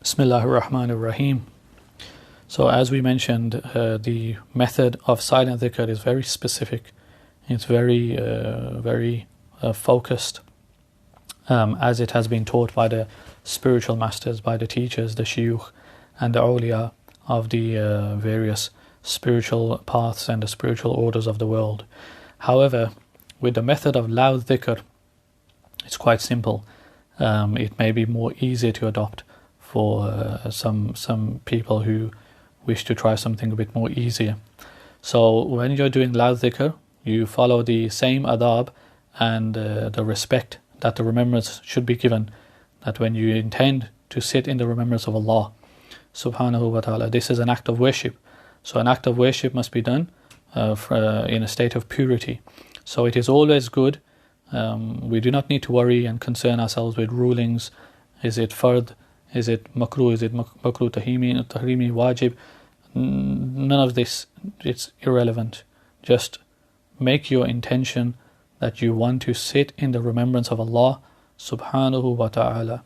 Bismillahir Rahmanir Rahim. So as we mentioned, the method of silent dhikr is very specific. It's very focused, as it has been taught by the spiritual masters, by the teachers, the Shuyukh and the awliya of the various spiritual paths and the spiritual orders of the world. However, with the method of loud dhikr, it's quite simple. It may be more easier to adopt for some people who wish to try something a bit more easier. So when you're doing loud dhikr, you follow the same adab and the respect that the remembrance should be given, that when you intend to sit in the remembrance of Allah subhanahu wa ta'ala, this is an act of worship. So an act of worship must be done in a state of purity. So it is always good. We do not need to worry and concern ourselves with rulings. Is it fard? Is it makruh? Is it makruh tahrimi, wajib? None of this, it's irrelevant. Just make your intention that you want to sit in the remembrance of Allah subhanahu wa ta'ala.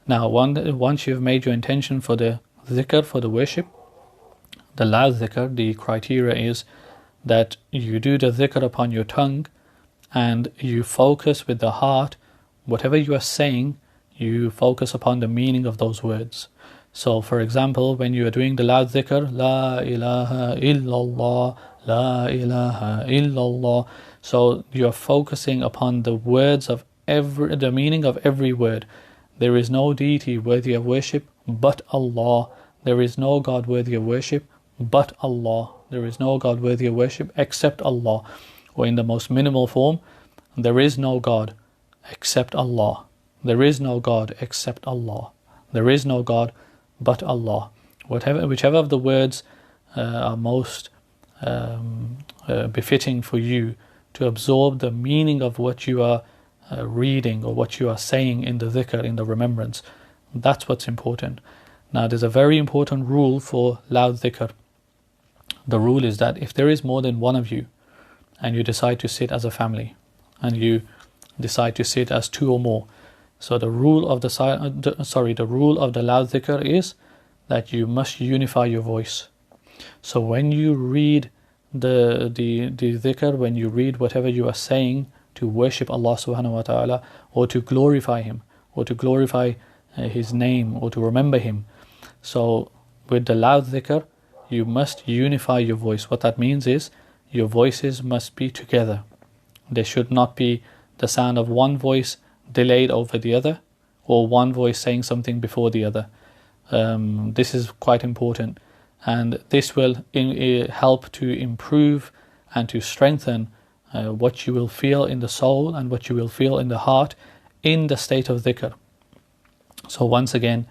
Now once you've made your intention for the dhikr, for the worship, the loud dhikr, the criteria is that you do the dhikr upon your tongue and you focus with the heart. Whatever you are saying, you focus upon the meaning of those words. So for example, when you are doing the loud dhikr, La ilaha illallah, La ilaha illallah, so you are focusing upon the words of the meaning of every word. There is no deity worthy of worship but Allah. There is no God worthy of worship but Allah. There is no God worthy of worship except Allah. Or in the most minimal form, there is no God except Allah. There is no God except Allah. There is no God but Allah. Whichever of the words are most befitting for you to absorb the meaning of what you are reading or what you are saying in the dhikr, in the remembrance, that's what's important. Now there's a very important rule for loud dhikr. The rule is that if there is more than one of you and you decide to sit as a family and you decide to sit as two or more, so the rule of the rule of the loud dhikr is that you must unify your voice. So when you read the dhikr, when you read whatever you are saying to worship Allah subhanahu wa ta'ala, or to glorify Him, or to glorify His name, or to remember Him, so with the loud dhikr, you must unify your voice. What that means is your voices must be together. There should not be the sound of one voice delayed over the other, or one voice saying something before the other. This is quite important, and this will help to improve and to strengthen what you will feel in the soul and what you will feel in the heart in the state of dhikr. So once again,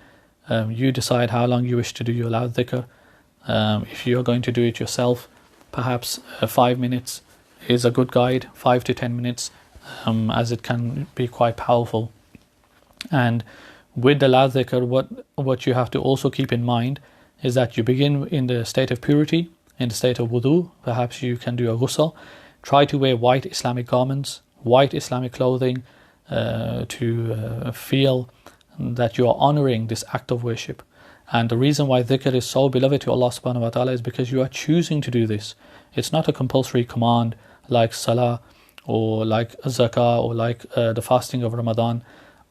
you decide how long you wish to do your loud dhikr. If you're going to do it yourself, perhaps 5 minutes is a good guide, 5 to 10 minutes, as it can be quite powerful. And with the loud dhikr, what you have to also keep in mind is that you begin in the state of purity, in the state of wudu. Perhaps you can do a ghusl. Try to wear white Islamic garments, white Islamic clothing, to feel that you are honoring this act of worship. And the reason why dhikr is so beloved to Allah subhanahu wa ta'ala is because you are choosing to do this. It's not a compulsory command like salah or like zakah or like the fasting of Ramadan.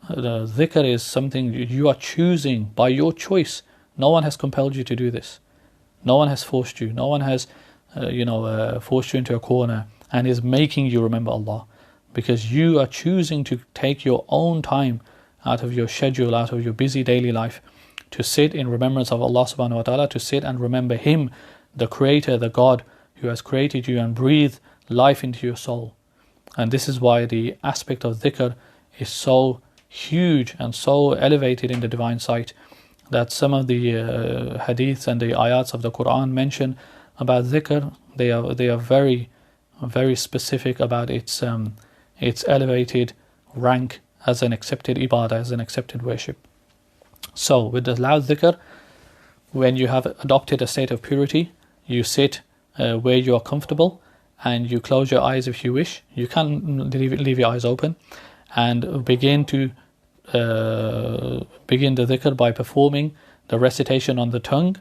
The dhikr is something you are choosing by your choice. No one has compelled you to do this. No one has forced you. No one has forced you into a corner and is making you remember Allah, because you are choosing to take your own time out of your schedule, out of your busy daily life, to sit in remembrance of Allah subhanahu wa ta'ala, to sit and remember Him, the Creator, the God who has created you and breathed life into your soul. And this is why the aspect of dhikr is so huge and so elevated in the divine sight, that some of the hadiths and the ayats of the Quran mention about dhikr. They are very, very specific about its elevated rank as an accepted ibadah, as an accepted worship. So with the loud dhikr, when you have adopted a state of purity, you sit where you are comfortable and you close your eyes if you wish. You can leave your eyes open and begin to begin the dhikr by performing the recitation on the tongue.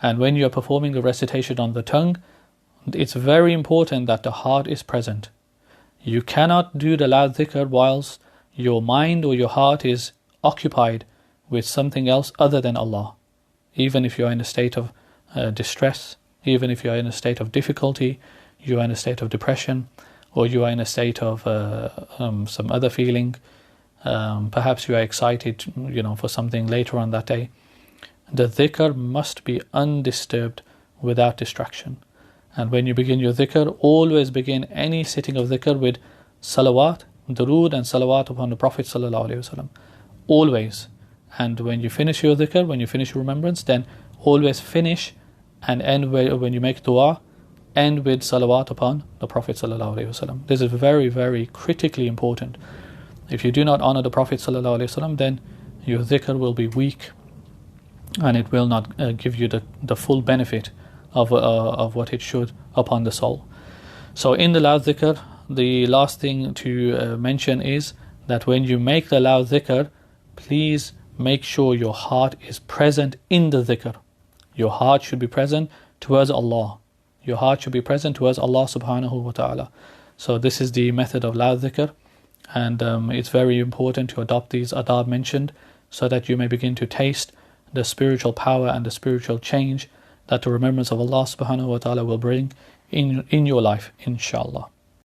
And when you are performing the recitation on the tongue, it's very important that the heart is present. You cannot do the loud dhikr whilst your mind or your heart is occupied with something else other than Allah. Even if you are in a state of distress, even if you are in a state of difficulty, you are in a state of depression, or you are in a state of some other feeling, perhaps you are excited, for something later on that day. The dhikr must be undisturbed, without distraction. And when you begin your dhikr, always begin any sitting of dhikr with salawat, durood and salawat upon the Prophet ﷺ. Always. And when you finish your dhikr, when you finish your remembrance, then always finish and end when you make dua, end with salawat upon the Prophet ﷺ. This is very, very critically important. If you do not honor the Prophet ﷺ, then your dhikr will be weak, and it will not give you the full benefit of what it should upon the soul. So in the loud dhikr, the last thing to mention is that when you make the loud dhikr, please make sure your heart is present in the dhikr. Your heart should be present towards Allah. Your heart should be present towards Allah subhanahu wa ta'ala. So this is the method of loud dhikr, and it's very important to adopt these adab mentioned, so that you may begin to taste the spiritual power and the spiritual change that the remembrance of Allah subhanahu wa ta'ala will bring in your life, inshallah.